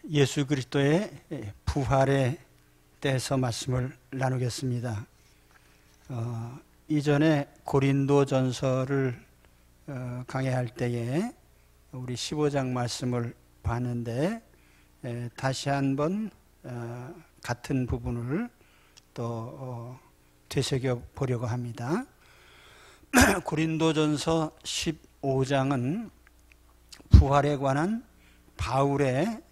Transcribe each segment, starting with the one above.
예수 그리스도의 부활에 대해서 말씀을 나누겠습니다. 이전에 고린도전서를 강해할 때에 우리 15장 말씀을 봤는데 다시 한번 같은 부분을 또 되새겨 보려고 합니다. 고린도전서 15장은 부활에 관한 바울의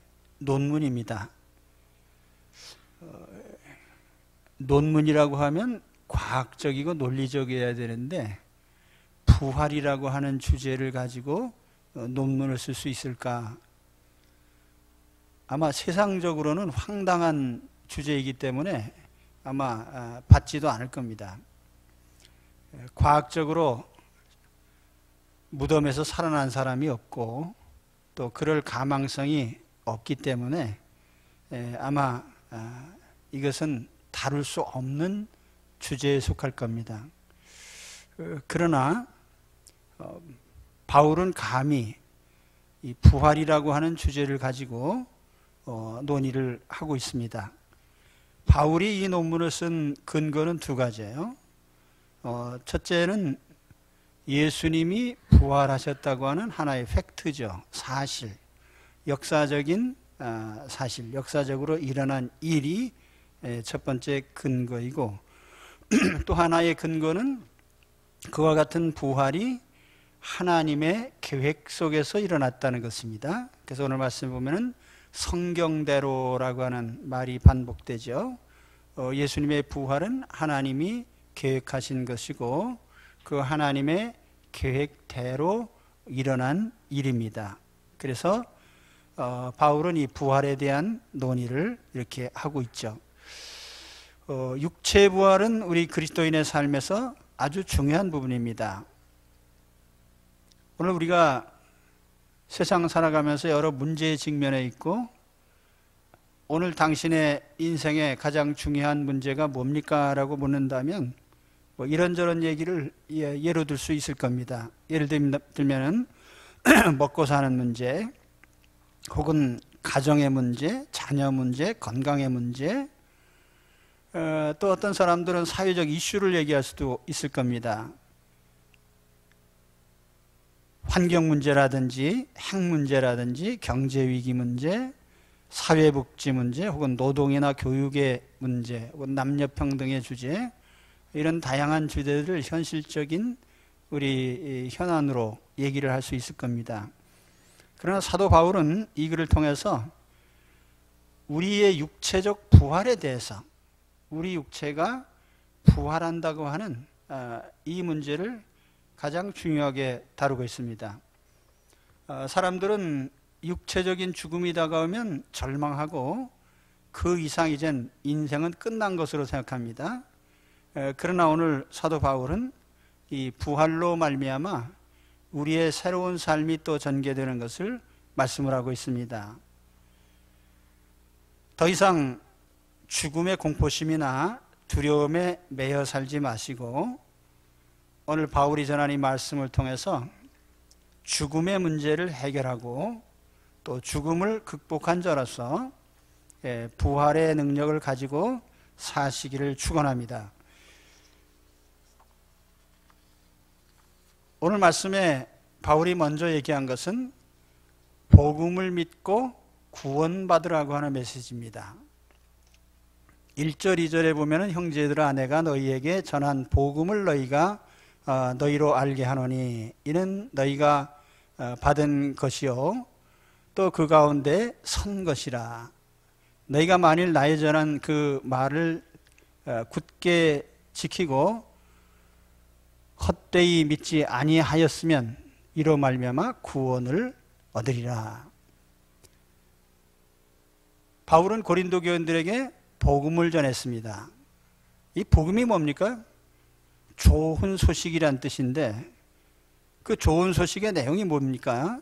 논문입니다. 논문이라고 하면 과학적이고 논리적이어야 되는데 부활이라고 하는 주제를 가지고 논문을 쓸 수 있을까? 아마 세상적으로는 황당한 주제이기 때문에 아마 받지도 않을 겁니다. 과학적으로 무덤에서 살아난 사람이 없고 또 그럴 가망성이 없기 때문에 아마 이것은 다룰 수 없는 주제에 속할 겁니다. 그러나 바울은 감히 이 부활이라고 하는 주제를 가지고 논의를 하고 있습니다. 바울이 이 논문을 쓴 근거는 두 가지예요. 첫째는 예수님이 부활하셨다고 하는 하나의 팩트죠. 사실, 역사적인 사실, 역사적으로 일어난 일이 첫 번째 근거이고 또 하나의 근거는 그와 같은 부활이 하나님의 계획 속에서 일어났다는 것입니다. 그래서 오늘 말씀 보면은 성경대로라고 하는 말이 반복되죠. 예수님의 부활은 하나님이 계획하신 것이고 그 하나님의 계획대로 일어난 일입니다. 그래서 바울은 이 부활에 대한 논의를 이렇게 하고 있죠. 육체 부활은 우리 그리스도인의 삶에서 아주 중요한 부분입니다. 오늘 우리가 세상 살아가면서 여러 문제에 직면해 있고 오늘 당신의 인생의 가장 중요한 문제가 뭡니까? 라고 묻는다면 뭐 이런저런 얘기를 예로 들 수 있을 겁니다. 예를 들면 먹고 사는 문제 혹은 가정의 문제, 자녀 문제, 건강의 문제, 또 어떤 사람들은 사회적 이슈를 얘기할 수도 있을 겁니다. 환경 문제라든지 핵 문제라든지 경제 위기 문제, 사회복지 문제 혹은 노동이나 교육의 문제 혹은 남녀 평등의 주제, 이런 다양한 주제들을 현실적인 우리 현안으로 얘기를 할 수 있을 겁니다. 그러나 사도 바울은 이 글을 통해서 우리의 육체적 부활에 대해서 우리 육체가 부활한다고 하는 이 문제를 가장 중요하게 다루고 있습니다. 사람들은 육체적인 죽음이 다가오면 절망하고 그 이상 이젠 인생은 끝난 것으로 생각합니다. 그러나 오늘 사도 바울은 이 부활로 말미암아 우리의 새로운 삶이 또 전개되는 것을 말씀을 하고 있습니다. 더 이상 죽음의 공포심이나 두려움에 매여 살지 마시고 오늘 바울이 전한 이 말씀을 통해서 죽음의 문제를 해결하고 또 죽음을 극복한 자로서 부활의 능력을 가지고 사시기를 축원합니다. 오늘 말씀에 바울이 먼저 얘기한 것은 복음을 믿고 구원받으라고 하는 메시지입니다. 1절, 2절에 보면 형제들아 내가 너희에게 전한 복음을 너희가 너희로 알게 하노니 이는 너희가 받은 것이요 또 그 가운데 선 것이라. 너희가 만일 나의 전한 그 말을 굳게 지키고 헛되이 믿지 아니하였으면 이로 말미암아 구원을 얻으리라. 바울은 고린도 교인들에게 복음을 전했습니다. 이 복음이 뭡니까? 좋은 소식이란 뜻인데 그 좋은 소식의 내용이 뭡니까?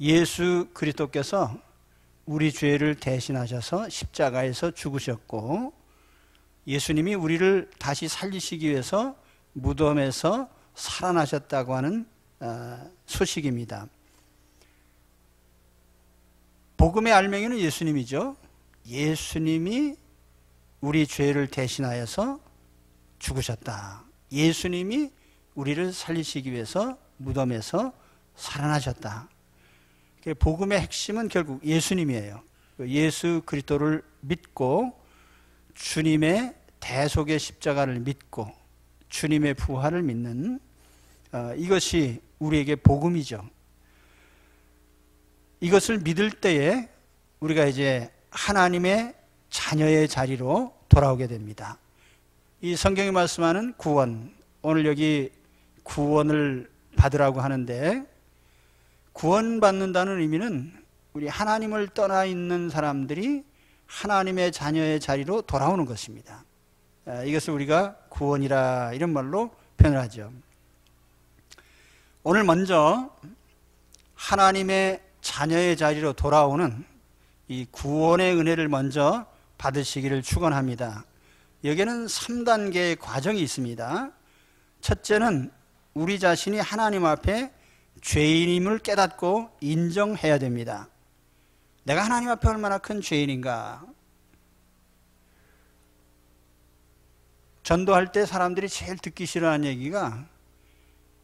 예수 그리스도께서 우리 죄를 대신하셔서 십자가에서 죽으셨고 예수님이 우리를 다시 살리시기 위해서 무덤에서 살아나셨다고 하는 소식입니다. 복음의 알맹이는 예수님이죠. 예수님이 우리 죄를 대신하여서 죽으셨다. 예수님이 우리를 살리시기 위해서 무덤에서 살아나셨다. 복음의 핵심은 결국 예수님이에요. 예수 그리스도를 믿고 주님의 대속의 십자가를 믿고 주님의 부활을 믿는 이것이 우리에게 복음이죠. 이것을 믿을 때에 우리가 이제 하나님의 자녀의 자리로 돌아오게 됩니다. 이 성경이 말씀하는 구원, 오늘 여기 구원을 받으라고 하는데 구원받는다는 의미는 우리 하나님을 떠나 있는 사람들이 하나님의 자녀의 자리로 돌아오는 것입니다. 이것을 우리가 구원이라 이런 말로 표현을 하죠. 오늘 먼저 하나님의 자녀의 자리로 돌아오는 이 구원의 은혜를 먼저 받으시기를 축원합니다. 여기에는 3단계의 과정이 있습니다. 첫째는 우리 자신이 하나님 앞에 죄인임을 깨닫고 인정해야 됩니다. 내가 하나님 앞에 얼마나 큰 죄인인가. 전도할 때 사람들이 제일 듣기 싫어하는 얘기가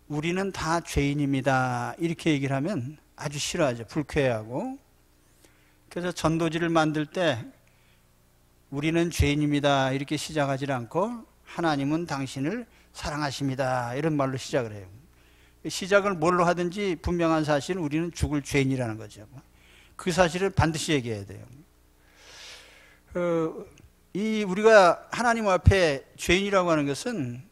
우리는 다 죄인입니다. 이렇게 얘기를 하면 아주 싫어하죠. 불쾌해하고. 그래서 전도지를 만들 때 우리는 죄인입니다. 이렇게 시작하지 않고 하나님은 당신을 사랑하십니다. 이런 말로 시작을 해요. 시작을 뭘로 하든지 분명한 사실은 우리는 죽을 죄인이라는 거죠. 그 사실을 반드시 얘기해야 돼요. 우리가 하나님 앞에 죄인이라고 하는 것은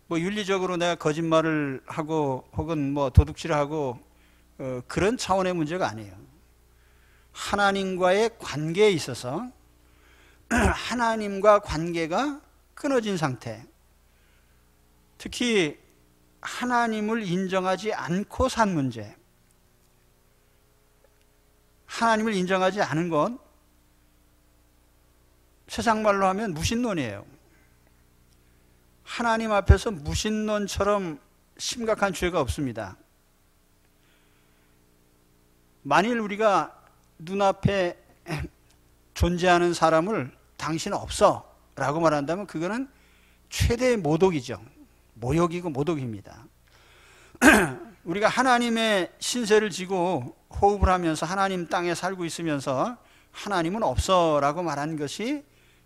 뭐 윤리적으로 내가 거짓말을 하고 혹은 뭐 도둑질을 하고 그런 차원의 문제가 아니에요. 하나님과의 관계에 있어서 하나님과 관계가 끊어진 상태, 특히 하나님을 인정하지 않고 산 문제, 하나님을 인정하지 않은 건 세상 말로 하면 무신론이에요. 하나님 앞에서 무신론처럼 심각한 죄가 없습니다. 만일 우리가 눈앞에 존재하는 사람을 당신은 없어 라고 말한다면 그거는 최대의 모독이죠. 모욕이고 모독입니다. 우리가 하나님의 신세를 지고 호흡을 하면서 하나님 땅에 살고 있으면서 하나님은 없어 라고 말하는 것이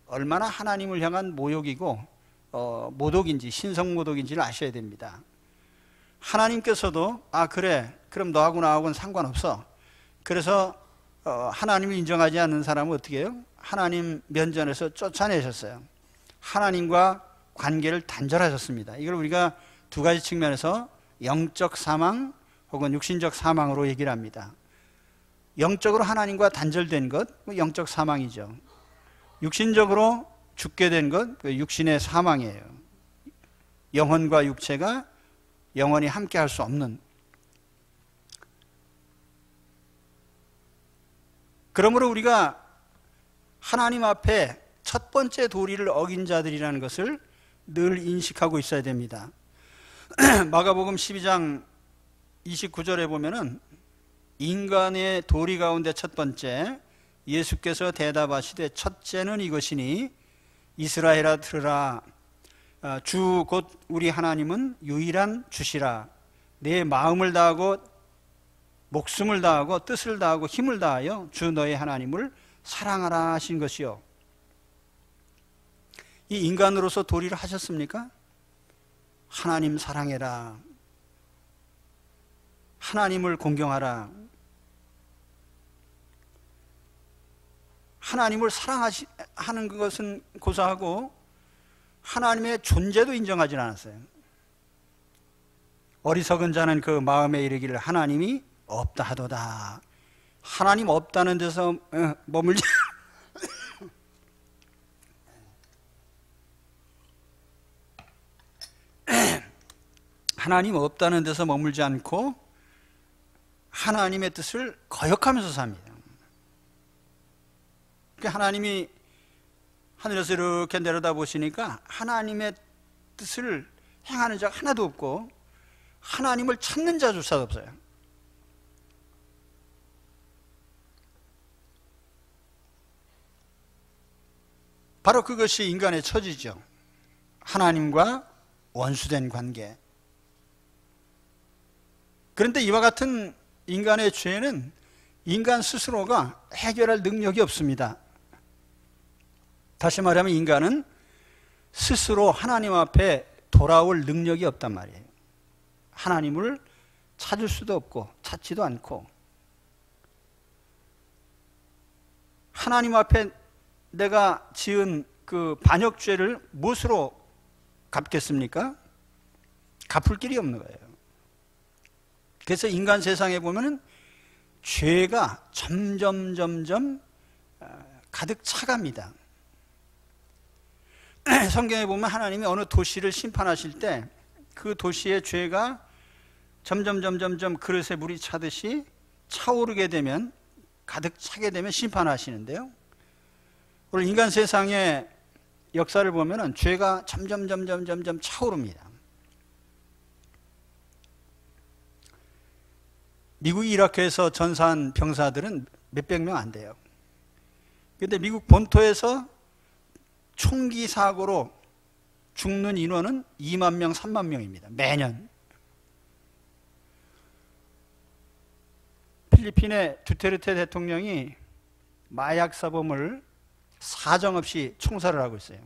얼마나 하나님을 향한 모욕이고 모독인지 신성모독인지를 아셔야 됩니다. 하나님께서도 그래 그럼 너하고 나하고는 상관없어. 그래서 하나님을 인정하지 않는 사람은 어떻게 해요? 하나님 면전에서 쫓아내셨어요. 하나님과 관계를 단절하셨습니다. 이걸 우리가 두 가지 측면에서 영적 사망 혹은 육신적 사망으로 얘기를 합니다. 영적으로 하나님과 단절된 것, 영적 사망이죠. 육신적으로 죽게 된 것, 육신의 사망이에요. 영혼과 육체가 영원히 함께 할 수 없는. 그러므로 우리가 하나님 앞에 첫 번째 도리를 어긴 자들이라는 것을 늘 인식하고 있어야 됩니다. 마가복음 12장 29절에 보면은 인간의 도리 가운데 첫 번째, 예수께서 대답하시되 첫째는 이것이니 이스라엘아 들으라. 주 곧 우리 하나님은 유일한 주시라. 내 마음을 다하고 목숨을 다하고 뜻을 다하고 힘을 다하여 주 너의 하나님을 사랑하라 하신 것이요. 이 인간으로서 도리를 하셨습니까? 하나님 사랑해라. 하나님을 공경하라. 하나님을 사랑하는 것은 고사하고 하나님의 존재도 인정하지 않았어요. 어리석은 자는 그 마음에 이르기를 하나님이 없다 하도다. 하나님 없다는 데서 머물지 하나님 없다는 데서 머물지 않고 하나님의 뜻을 거역하면서 삽니다. 하나님이 하늘에서 이렇게 내려다보시니까 하나님의 뜻을 행하는 자가 하나도 없고 하나님을 찾는 자조차도 없어요. 바로 그것이 인간의 처지죠. 하나님과 원수된 관계. 그런데 이와 같은 인간의 죄는 인간 스스로가 해결할 능력이 없습니다. 다시 말하면 인간은 스스로 하나님 앞에 돌아올 능력이 없단 말이에요. 하나님을 찾을 수도 없고 찾지도 않고, 하나님 앞에 내가 지은 그 반역죄를 무엇으로 갚겠습니까? 갚을 길이 없는 거예요. 그래서 인간 세상에 보면은 죄가 점점 가득 차갑니다. 성경에 보면 하나님이 어느 도시를 심판하실 때 그 도시의 죄가 점점 그릇에 물이 차듯이 차오르게 되면, 가득 차게 되면 심판하시는데요. 오늘 인간 세상의 역사를 보면은 죄가 점점 차오릅니다. 미국이 이라크에서 전사한 병사들은 몇백 명 안 돼요. 그런데 미국 본토에서 총기 사고로 죽는 인원은 2만 명, 3만 명입니다. 매년. 필리핀의 두테르테 대통령이 마약 사범을 사정없이 총살을 하고 있어요.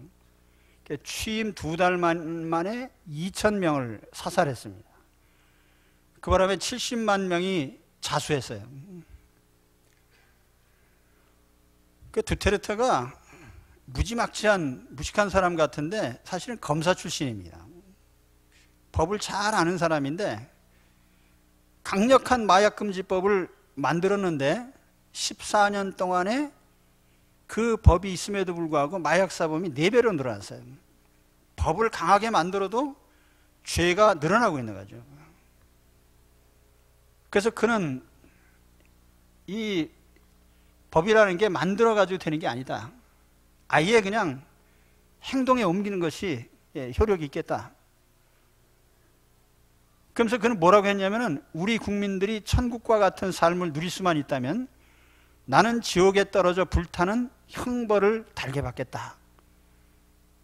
취임 2달 만에 2,000명을 사살했습니다. 그 바람에 70만 명이 자수했어요. 그 두테르테가 무식한 사람 같은데 사실은 검사 출신입니다. 법을 잘 아는 사람인데 강력한 마약금지법을 만들었는데 14년 동안에 그 법이 있음에도 불구하고 마약사범이 4배로 늘어났어요. 법을 강하게 만들어도 죄가 늘어나고 있는 거죠. 그래서 그는 이 법이라는 게 만들어가지고 되는 게 아니다. 아예 그냥 행동에 옮기는 것이 효력이 있겠다. 그러면서 그는 뭐라고 했냐면은, 우리 국민들이 천국과 같은 삶을 누릴 수만 있다면 나는 지옥에 떨어져 불타는 형벌을 달게 받겠다.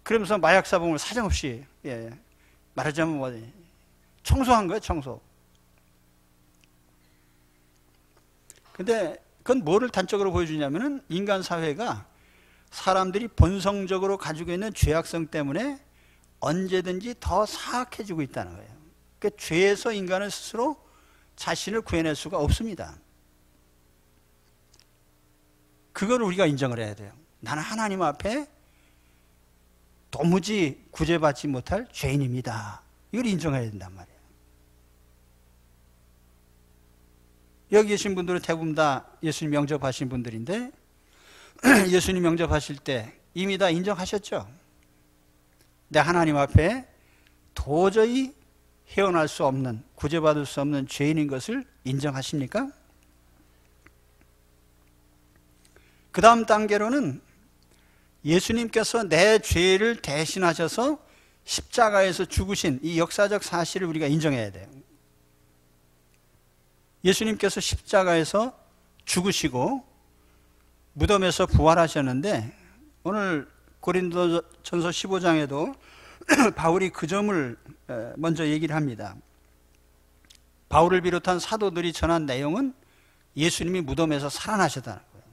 그러면서 마약사범을 사정없이, 말하자면 뭐 청소한 거예요, 청소. 근데 그건 뭐를 단적으로 보여주냐면은, 인간 사회가 사람들이 본성적으로 가지고 있는 죄악성 때문에 언제든지 더 사악해지고 있다는 거예요. 그러니까 죄에서 인간은 스스로 자신을 구해낼 수가 없습니다. 그걸 우리가 인정을 해야 돼요. 나는 하나님 앞에 도무지 구제받지 못할 죄인입니다. 이걸 인정해야 된단 말이에요. 여기 계신 분들은 대부분 다 예수님 영접하신 분들인데, 예수님 영접하실 때 이미 다 인정하셨죠? 내 하나님 앞에 도저히 헤어날 수 없는, 구제받을 수 없는 죄인인 것을 인정하십니까? 그 다음 단계로는 예수님께서 내 죄를 대신하셔서 십자가에서 죽으신 이 역사적 사실을 우리가 인정해야 돼요. 예수님께서 십자가에서 죽으시고 무덤에서 부활하셨는데, 오늘 고린도전서 15장에도 바울이 그 점을 먼저 얘기를 합니다. 바울을 비롯한 사도들이 전한 내용은 예수님이 무덤에서 살아나셨다는 거예요.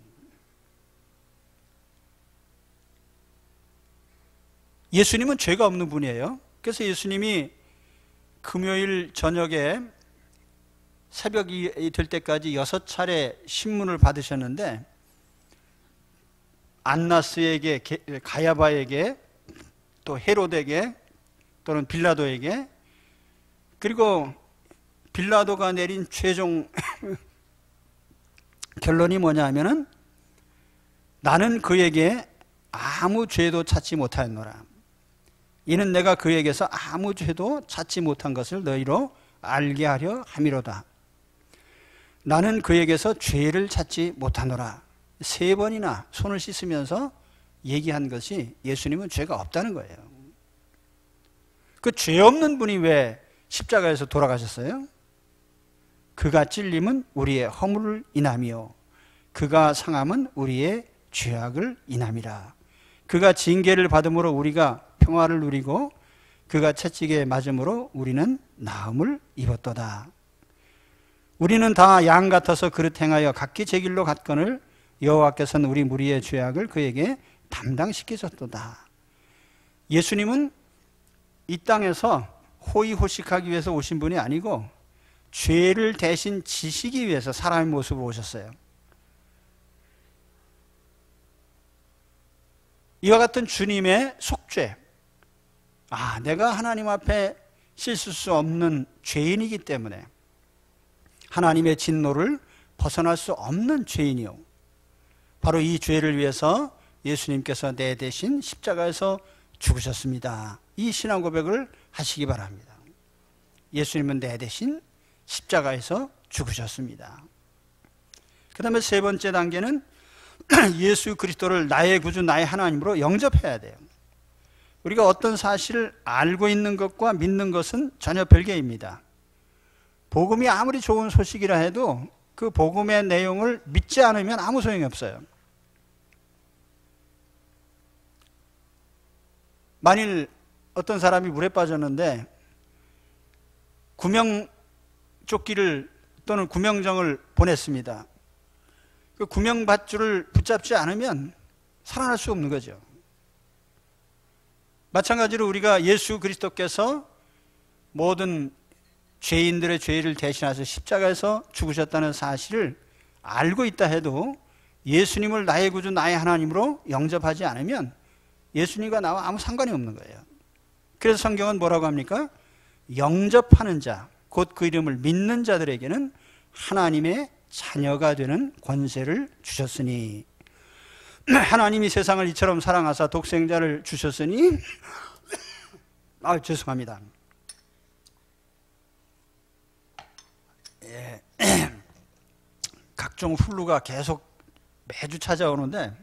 예수님은 죄가 없는 분이에요. 그래서 예수님이 금요일 저녁에 새벽이 될 때까지 6차례 신문을 받으셨는데, 안나스에게, 가야바에게, 또 헤롯에게, 또는 빌라도에게, 그리고 빌라도가 내린 최종 결론이 뭐냐 하면은, 나는 그에게 아무 죄도 찾지 못하였노라. 이는 내가 그에게서 아무 죄도 찾지 못한 것을 너희로 알게 하려 함이로다. 나는 그에게서 죄를 찾지 못하노라. 3번이나 손을 씻으면서 얘기한 것이 예수님은 죄가 없다는 거예요. 그 죄 없는 분이 왜 십자가에서 돌아가셨어요? 그가 찔림은 우리의 허물을 인함이요 그가 상함은 우리의 죄악을 인함이라. 그가 징계를 받음으로 우리가 평화를 누리고 그가 채찍에 맞음으로 우리는 나음을 입었도다. 우리는 다 양 같아서 그릇 행하여 각기 제 길로 갔거늘 여호와께서는 우리 무리의 죄악을 그에게 담당시키셨도다. 예수님은 이 땅에서 호의호식하기 위해서 오신 분이 아니고 죄를 대신 지시기 위해서 사람의 모습으로 오셨어요. 이와 같은 주님의 속죄, 내가 하나님 앞에 씻을 수 없는 죄인이기 때문에 하나님의 진노를 벗어날 수 없는 죄인이요, 바로 이 죄를 위해서 예수님께서 내 대신 십자가에서 죽으셨습니다. 이 신앙 고백을 하시기 바랍니다. 예수님은 내 대신 십자가에서 죽으셨습니다. 그 다음에 세 번째 단계는 예수 그리스도를 나의 구주, 나의 하나님으로 영접해야 돼요. 우리가 어떤 사실을 알고 있는 것과 믿는 것은 전혀 별개입니다. 복음이 아무리 좋은 소식이라 해도 그 복음의 내용을 믿지 않으면 아무 소용이 없어요. 만일 어떤 사람이 물에 빠졌는데 구명조끼를 또는 구명정을 보냈습니다. 그 구명밧줄을 붙잡지 않으면 살아날 수 없는 거죠. 마찬가지로 우리가 예수 그리스도께서 모든 죄인들의 죄를 대신하셔서 십자가에서 죽으셨다는 사실을 알고 있다 해도 예수님을 나의 구주, 나의 하나님으로 영접하지 않으면 예수님과 나와 아무 상관이 없는 거예요. 그래서 성경은 뭐라고 합니까? 영접하는 자, 곧 그 이름을 믿는 자들에게는 하나님의 자녀가 되는 권세를 주셨으니, 하나님이 세상을 이처럼 사랑하사 독생자를 주셨으니 죄송합니다. 각종 훌루가 계속 매주 찾아오는데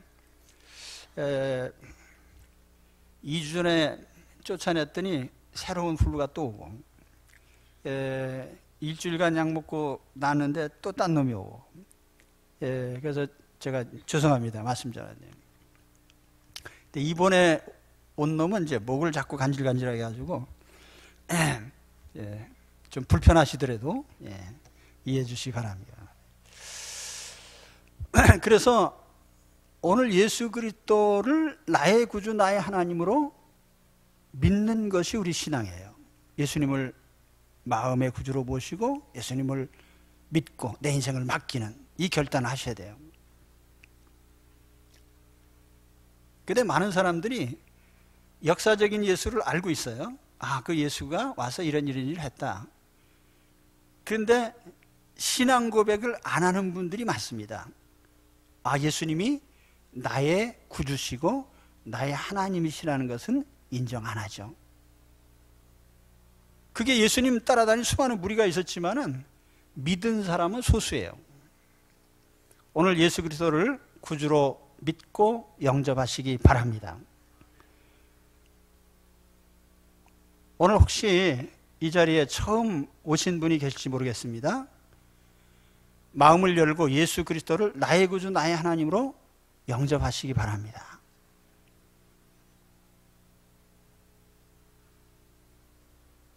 2주 전에 쫓아냈더니 새로운 훌루가 또 오고, 일주일간 약 먹고 났는데 또 딴 놈이 오고, 그래서 제가 죄송합니다. 말씀 전하네요. 근데 이번에 온 놈은 이제 목을 자꾸 간질간질하게 해가지고 좀 불편하시더라도 이해해 주시기 바랍니다. 그래서 오늘 예수 그리스도를 나의 구주, 나의 하나님으로 믿는 것이 우리 신앙이에요. 예수님을 마음의 구주로 모시고 예수님을 믿고 내 인생을 맡기는 이 결단을 하셔야 돼요. 근데 많은 사람들이 역사적인 예수를 알고 있어요. 그 예수가 와서 이런 일을 했다. 그런데 신앙 고백을 안 하는 분들이 많습니다. 예수님이 나의 구주시고 나의 하나님이시라는 것은 인정 안 하죠. 그게 예수님 따라다니는 수많은 무리가 있었지만은 믿은 사람은 소수예요. 오늘 예수 그리스도를 구주로 믿고 영접하시기 바랍니다. 오늘 혹시 이 자리에 처음 오신 분이 계실지 모르겠습니다. 마음을 열고 예수 그리스도를 나의 구주, 나의 하나님으로 영접하시기 바랍니다.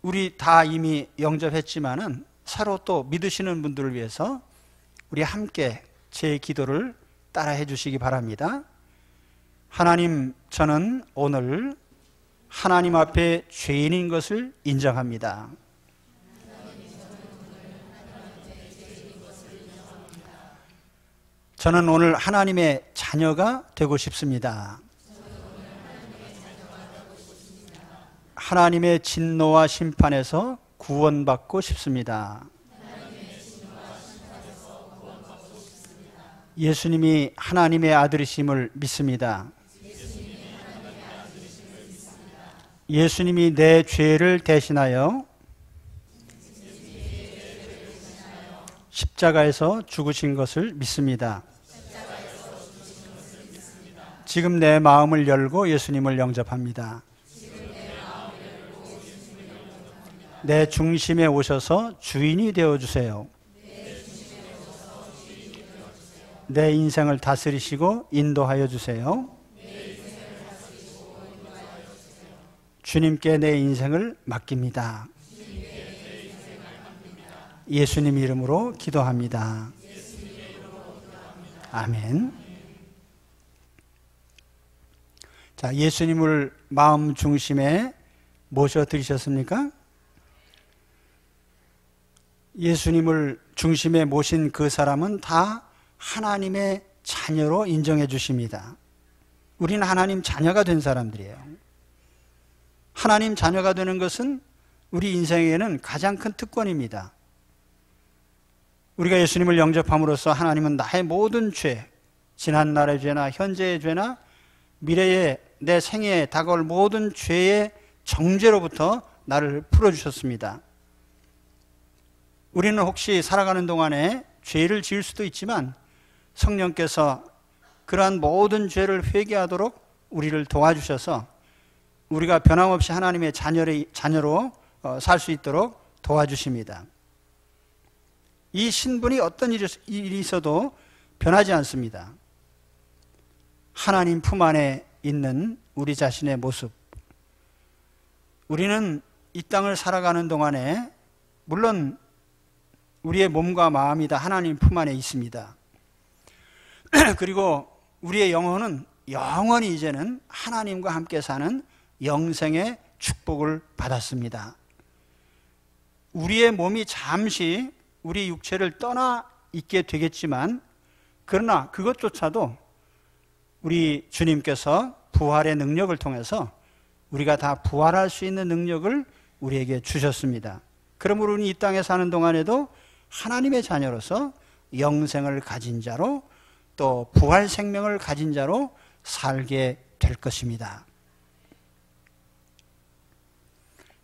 우리 다 이미 영접했지만은 새로 또 믿으시는 분들을 위해서 우리 함께 제 기도를 따라해 주시기 바랍니다. 하나님, 저는 오늘 하나님 앞에 죄인인 것을 인정합니다. 저는 오늘 하나님의 자녀가 되고 싶습니다. 하나님의 진노와 심판에서 구원받고 싶습니다. 예수님이 하나님의 아들이심을 믿습니다. 예수님이 내 죄를 대신하여 십자가에서 죽으신 것을 믿습니다. 지금 내 마음을 열고 예수님을 영접합니다. 내 중심에 오셔서 주인이 되어주세요. 내 인생을 다스리시고 인도하여 주세요. 주님께 내 인생을 맡깁니다. 예수님 이름으로 기도합니다. 아멘. 자, 예수님을 마음 중심에 모셔드리셨습니까? 예수님을 중심에 모신 그 사람은 다 하나님의 자녀로 인정해 주십니다. 우리는 하나님 자녀가 된 사람들이에요. 하나님 자녀가 되는 것은 우리 인생에는 가장 큰 특권입니다. 우리가 예수님을 영접함으로써 하나님은 나의 모든 죄, 지난날의 죄나 현재의 죄나 미래의 내 생애에 다가올 모든 죄의 정죄로부터 나를 풀어주셨습니다. 우리는 혹시 살아가는 동안에 죄를 지을 수도 있지만 성령께서 그러한 모든 죄를 회개하도록 우리를 도와주셔서 우리가 변함없이 하나님의 자녀로 살 수 있도록 도와주십니다. 이 신분이 어떤 일이 있어도 변하지 않습니다. 하나님 품 안에 있는 우리 자신의 모습. 우리는 이 땅을 살아가는 동안에 물론 우리의 몸과 마음이 다 하나님 품 안에 있습니다. 그리고 우리의 영혼은 영원히 이제는 하나님과 함께 사는 영생의 축복을 받았습니다. 우리의 몸이 잠시 우리 육체를 떠나 있게 되겠지만 그러나 그것조차도 우리 주님께서 부활의 능력을 통해서 우리가 다 부활할 수 있는 능력을 우리에게 주셨습니다. 그러므로 우리는 이 땅에 사는 동안에도 하나님의 자녀로서 영생을 가진 자로 또 부활 생명을 가진 자로 살게 될 것입니다.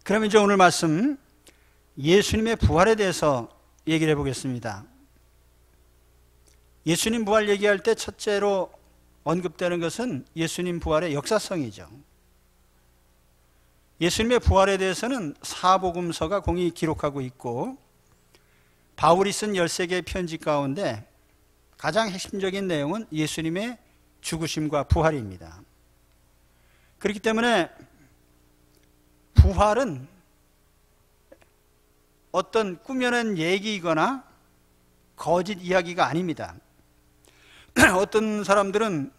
그럼 이제 오늘 말씀 예수님의 부활에 대해서 얘기를 해보겠습니다. 예수님 부활 얘기할 때 첫째로 언급되는 것은 예수님 부활의 역사성이죠. 예수님의 부활에 대해서는 사복음서가 공히 기록하고 있고 바울이 쓴 13개의 편지 가운데 가장 핵심적인 내용은 예수님의 죽으심과 부활입니다. 그렇기 때문에 부활은 어떤 꾸며낸 얘기이거나 거짓 이야기가 아닙니다. 어떤 사람들은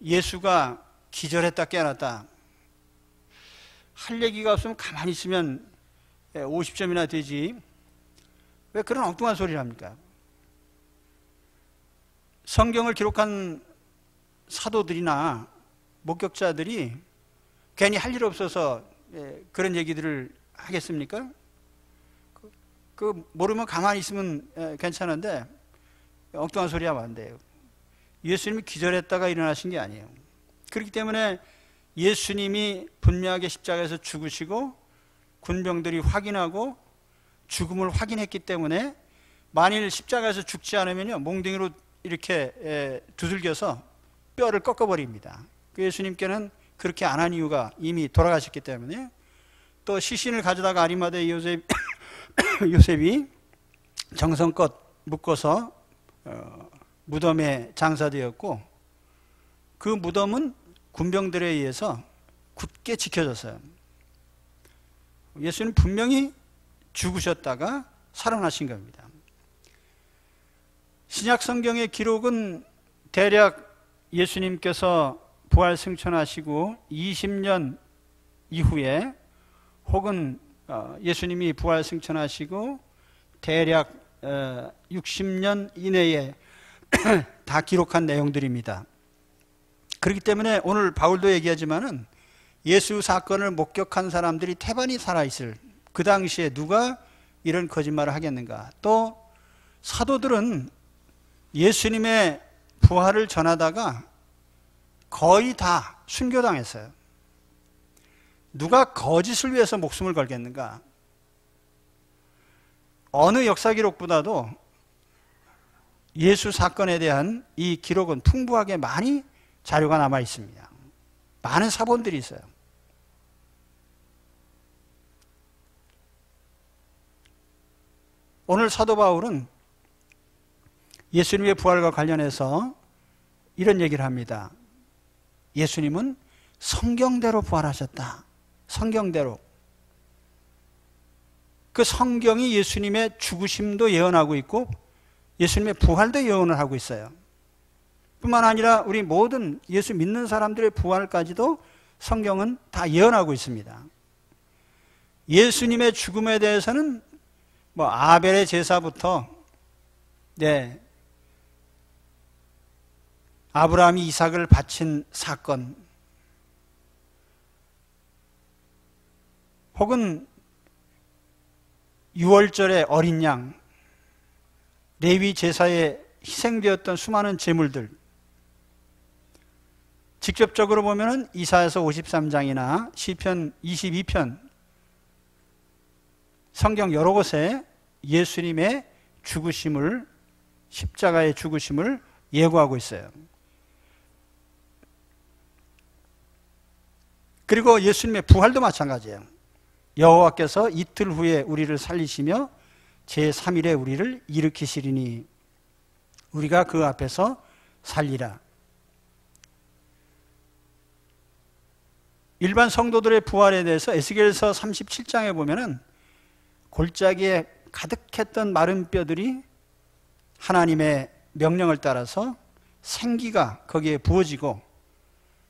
예수가 기절했다 깨어났다 할 얘기가 없으면 가만히 있으면 50점이나 되지 왜 그런 엉뚱한 소리를 합니까? 성경을 기록한 사도들이나 목격자들이 괜히 할 일 없어서 그런 얘기들을 하겠습니까? 그 모르면 가만히 있으면 괜찮은데 엉뚱한 소리 하면 안 돼요. 예수님이 기절했다가 일어나신 게 아니에요. 그렇기 때문에 예수님이 분명하게 십자가에서 죽으시고 군병들이 확인하고 죽음을 확인했기 때문에 만일 십자가에서 죽지 않으면요 몽둥이로 이렇게 두들겨서 뼈를 꺾어버립니다. 예수님께는 그렇게 안 한 이유가 이미 돌아가셨기 때문에 또 시신을 가져다가 아리마대 요셉이 정성껏 묶어서 무덤에 장사되었고 그 무덤은 군병들에 의해서 굳게 지켜졌어요. 예수님 분명히 죽으셨다가 살아나신 겁니다. 신약 성경의 기록은 대략 예수님께서 부활 승천하시고 20년 이후에 혹은 예수님이 부활 승천하시고 대략 60년 이내에 다 기록한 내용들입니다. 그렇기 때문에 오늘 바울도 얘기하지만은 예수 사건을 목격한 사람들이 태반이 살아있을 그 당시에 누가 이런 거짓말을 하겠는가. 또 사도들은 예수님의 부활을 전하다가 거의 다 순교당했어요. 누가 거짓을 위해서 목숨을 걸겠는가. 어느 역사 기록보다도 예수 사건에 대한 이 기록은 풍부하게 많이 자료가 남아 있습니다. 많은 사본들이 있어요. 오늘 사도 바울은 예수님의 부활과 관련해서 이런 얘기를 합니다. 예수님은 성경대로 부활하셨다. 성경대로. 그 성경이 예수님의 죽으심도 예언하고 있고 예수님의 부활도 예언을 하고 있어요. 뿐만 아니라 우리 모든 예수 믿는 사람들의 부활까지도 성경은 다 예언하고 있습니다. 예수님의 죽음에 대해서는 뭐 아벨의 제사부터 아브라함이 이삭을 바친 사건, 혹은 유월절의 어린 양, 레위 제사에 희생되었던 수많은 제물들, 직접적으로 보면은 이사야서 53장이나 시편 22편, 성경 여러 곳에 예수님의 죽으심을, 십자가의 죽으심을 예고하고 있어요. 그리고 예수님의 부활도 마찬가지예요. 여호와께서 이틀 후에 우리를 살리시며 제3일에 우리를 일으키시리니 우리가 그 앞에서 살리라. 일반 성도들의 부활에 대해서 에스겔서 37장에 보면은 골짜기에 가득했던 마른 뼈들이 하나님의 명령을 따라서 생기가 거기에 부어지고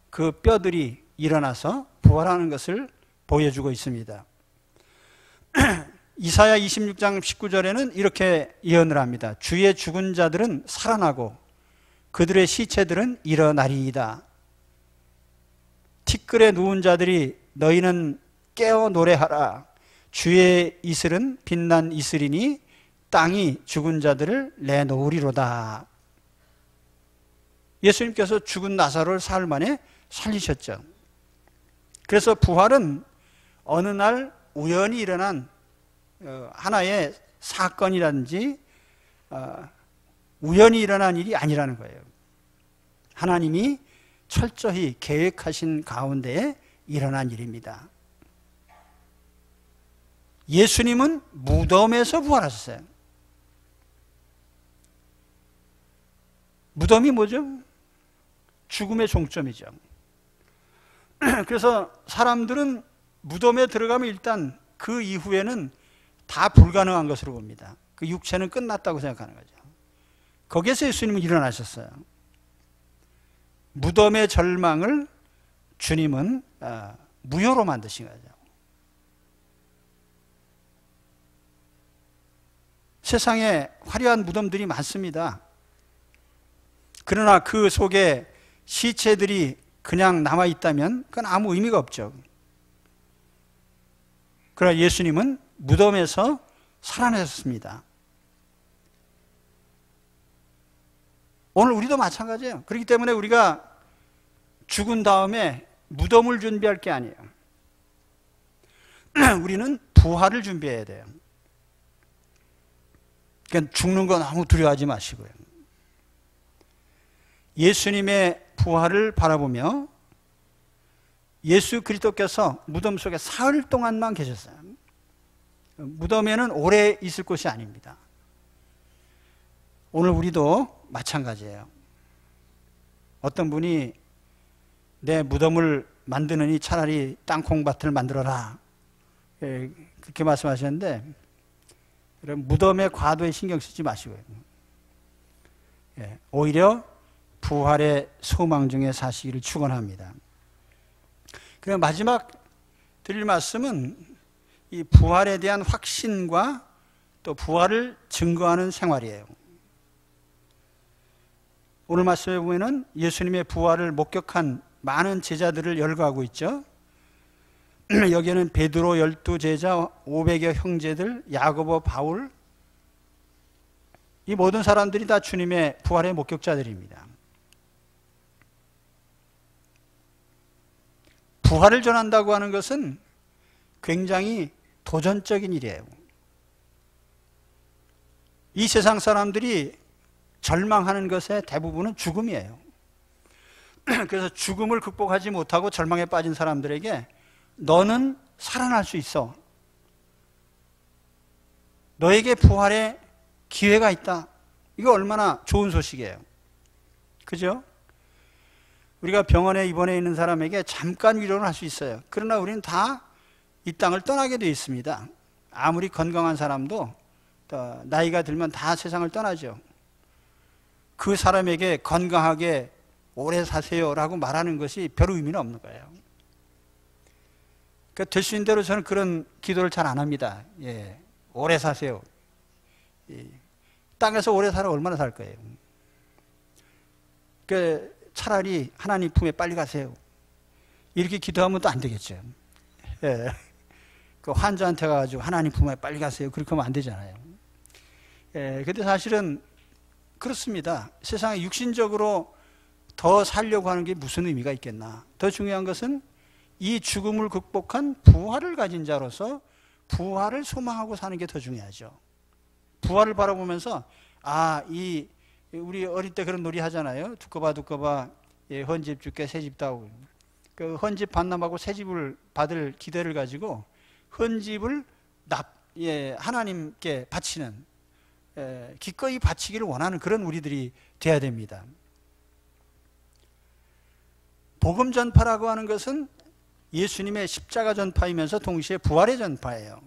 그 뼈들이 일어나서 부활하는 것을 보여주고 있습니다. 이사야 26장 19절에는 이렇게 예언을 합니다. 주의 죽은 자들은 살아나고 그들의 시체들은 일어나리이다. 티끌에 누운 자들이 너희는 깨어 노래하라. 주의 이슬은 빛난 이슬이니 땅이 죽은 자들을 내놓으리로다. 예수님께서 죽은 나사로를 사흘 만에 살리셨죠. 그래서 부활은 어느 날 우연히 일어난 하나의 사건이라든지 우연히 일어난 일이 아니라는 거예요. 하나님이 철저히 계획하신 가운데에 일어난 일입니다. 예수님은 무덤에서 부활하셨어요. 무덤이 뭐죠? 죽음의 종점이죠. 그래서 사람들은 무덤에 들어가면 일단 그 이후에는 다 불가능한 것으로 봅니다. 그 육체는 끝났다고 생각하는 거죠. 거기에서 예수님은 일어나셨어요. 무덤의 절망을 주님은 무효로 만드신 거죠. 세상에 화려한 무덤들이 많습니다. 그러나 그 속에 시체들이 그냥 남아있다면 그건 아무 의미가 없죠. 그러나 예수님은 무덤에서 살아나셨습니다. 오늘 우리도 마찬가지예요. 그렇기 때문에 우리가 죽은 다음에 무덤을 준비할 게 아니에요. 우리는 부활을 준비해야 돼요. 그러니까 죽는 건 너무 두려워하지 마시고요. 예수님의 부활을 바라보며 예수 그리스도께서 무덤 속에 사흘 동안만 계셨어요. 무덤에는 오래 있을 곳이 아닙니다. 오늘 우리도 마찬가지예요. 어떤 분이 내 무덤을 만드느니 차라리 땅콩밭을 만들어라, 그렇게 말씀하셨는데, 무덤에 과도히 신경 쓰지 마시고요. 오히려 부활의 소망 중에 사시기를 축원합니다. 그리고 마지막 드릴 말씀은 이 부활에 대한 확신과 또 부활을 증거하는 생활이에요. 오늘 말씀에 보면은 예수님의 부활을 목격한 많은 제자들을 열거하고 있죠. 여기에는 베드로 12제자, 500여 형제들, 야고보, 바울, 이 모든 사람들이 다 주님의 부활의 목격자들입니다. 부활을 전한다고 하는 것은 굉장히 도전적인 일이에요. 이 세상 사람들이 절망하는 것의 대부분은 죽음이에요. 그래서 죽음을 극복하지 못하고 절망에 빠진 사람들에게 너는 살아날 수 있어. 너에게 부활의 기회가 있다. 이거 얼마나 좋은 소식이에요. 그죠? 우리가 병원에 입원해 있는 사람에게 잠깐 위로는 할 수 있어요. 그러나 우리는 다 이 땅을 떠나게 되어 있습니다. 아무리 건강한 사람도 나이가 들면 다 세상을 떠나죠. 그 사람에게 건강하게 오래 사세요라고 말하는 것이 별 의미는 없는 거예요. 그러니까 될 수 있는 대로 저는 그런 기도를 잘 안 합니다. 예, 오래 사세요. 예, 땅에서 오래 살아 얼마나 살 거예요. 그 차라리 하나님 품에 빨리 가세요. 이렇게 기도하면 또 안 되겠죠. 예. 그 환자한테 가가지고 하나님 품에 빨리 가세요. 그렇게 하면 안 되잖아요. 예. 근데 사실은 그렇습니다. 세상에 육신적으로 더 살려고 하는 게 무슨 의미가 있겠나. 더 중요한 것은 이 죽음을 극복한 부활을 가진 자로서 부활을 소망하고 사는 게 더 중요하죠. 부활을 바라보면서 우리 어릴 때 그런 놀이 하잖아요. 두꺼봐 예, 헌집 줄게 새집 다오. 그 헌집 반납하고 새집을 받을 기대를 가지고 헌집을 하나님께 바치는 기꺼이 바치기를 원하는 그런 우리들이 돼야 됩니다. 복음 전파라고 하는 것은 예수님의 십자가 전파이면서 동시에 부활의 전파예요.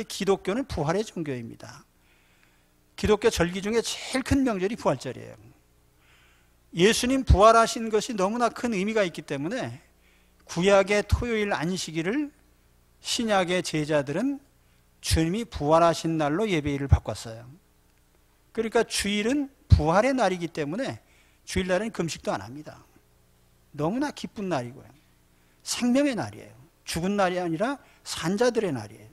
기독교는 부활의 종교입니다. 기독교 절기 중에 제일 큰 명절이 부활절이에요. 예수님 부활하신 것이 너무나 큰 의미가 있기 때문에 구약의 토요일 안식일을 신약의 제자들은 주님이 부활하신 날로 예배일을 바꿨어요. 그러니까 주일은 부활의 날이기 때문에 주일날은 금식도 안 합니다. 너무나 기쁜 날이고요. 생명의 날이에요. 죽은 날이 아니라 산자들의 날이에요.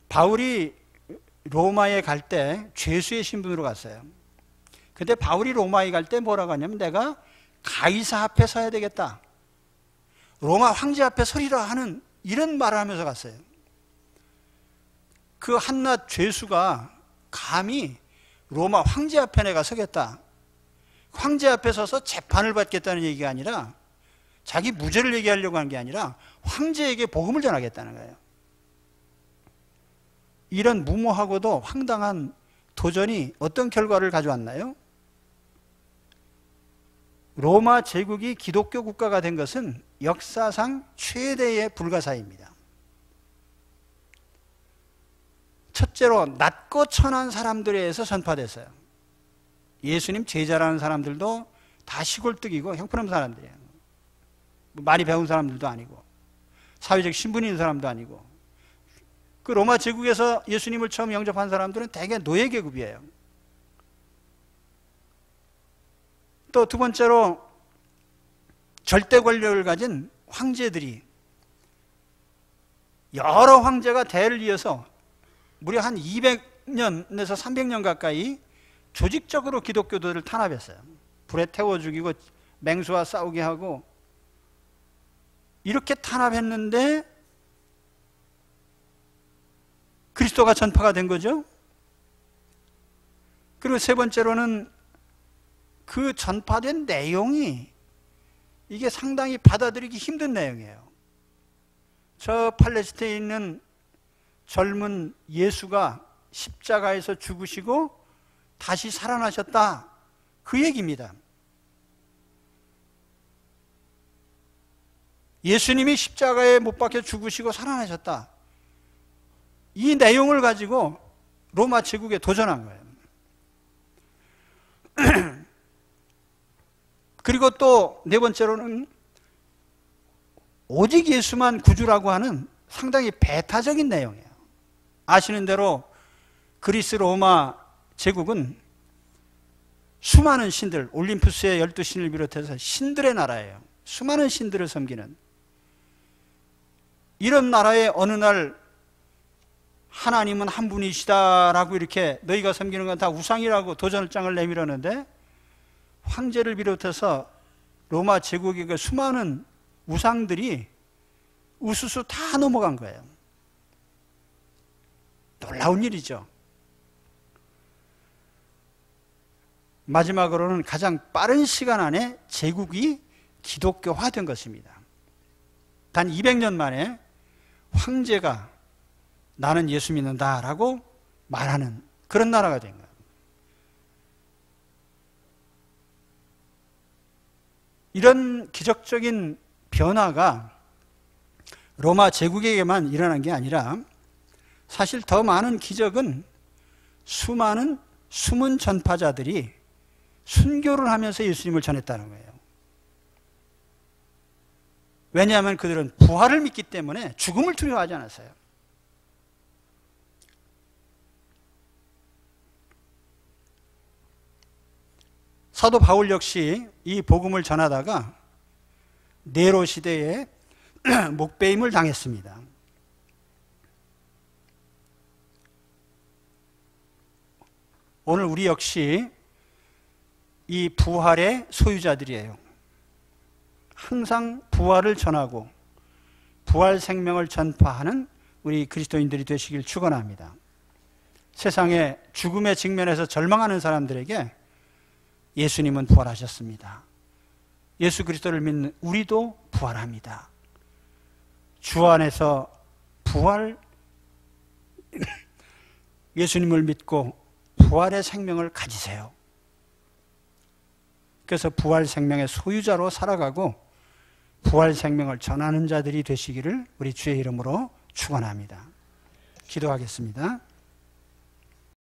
바울이 로마에 갈 때 죄수의 신분으로 갔어요. 근데 바울이 로마에 갈 때 뭐라고 하냐면 내가 가이사 앞에 서야 되겠다. 로마 황제 앞에 서리라 하는 이런 말을 하면서 갔어요. 그 한낱 죄수가 감히 로마 황제 앞에 내가 서겠다. 황제 앞에 서서 재판을 받겠다는 얘기가 아니라 자기 무죄를 얘기하려고 하는 게 아니라 황제에게 복음을 전하겠다는 거예요. 이런 무모하고도 황당한 도전이 어떤 결과를 가져왔나요? 로마 제국이 기독교 국가가 된 것은 역사상 최대의 불가사의입니다. 첫째로 낮고 천한 사람들에 의해서 전파됐어요. 예수님 제자라는 사람들도 다 시골뜨기고 형편없는 사람들이에요. 많이 배운 사람들도 아니고 사회적 신분 있는 사람도 아니고. 그 로마 제국에서 예수님을 처음 영접한 사람들은 대개 노예 계급이에요. 또 두 번째로 절대 권력을 가진 황제들이, 여러 황제가 대를 이어서 무려 한 200년에서 300년 가까이 조직적으로 기독교도를 탄압했어요. 불에 태워 죽이고 맹수와 싸우게 하고 이렇게 탄압했는데 그리스도가 전파가 된 거죠. 그리고 세 번째로는 그 전파된 내용이 이게 상당히 받아들이기 힘든 내용이에요. 저 팔레스타인에 있는 젊은 예수가 십자가에서 죽으시고 다시 살아나셨다. 그 얘기입니다. 예수님이 십자가에 못 박혀 죽으시고 살아나셨다. 이 내용을 가지고 로마 제국에 도전한 거예요. 그리고 또 네 번째로는 오직 예수만 구주라고 하는 상당히 배타적인 내용이에요. 아시는 대로 그리스 로마 제국은 수많은 신들, 올림푸스의 12신을 비롯해서 신들의 나라예요. 수많은 신들을 섬기는 이런 나라에 어느 날 하나님은 한 분이시다라고 이렇게 너희가 섬기는 건 다 우상이라고 도전장을 내밀었는데 황제를 비롯해서 로마 제국의 그 수많은 우상들이 우수수 다 넘어간 거예요. 놀라운 일이죠. 마지막으로는 가장 빠른 시간 안에 제국이 기독교화된 것입니다. 단 200년 만에 황제가 나는 예수 믿는다라고 말하는 그런 나라가 된 거예요. 이런 기적적인 변화가 로마 제국에게만 일어난 게 아니라 사실 더 많은 기적은 수많은 숨은 전파자들이 순교를 하면서 예수님을 전했다는 거예요. 왜냐하면 그들은 부활을 믿기 때문에 죽음을 두려워하지 않았어요. 사도 바울 역시 이 복음을 전하다가 네로 시대에 목배임을 당했습니다. 오늘 우리 역시 이 부활의 소유자들이에요. 항상 부활을 전하고 부활 생명을 전파하는 우리 그리스도인들이 되시길 축원합니다. 세상에 죽음의 직면에서 절망하는 사람들에게 예수님은 부활하셨습니다. 예수 그리스도를 믿는 우리도 부활합니다. 주 안에서 부활, 예수님을 믿고 부활의 생명을 가지세요. 그래서 부활 생명의 소유자로 살아가고 부활 생명을 전하는 자들이 되시기를 우리 주의 이름으로 축원합니다. 기도하겠습니다.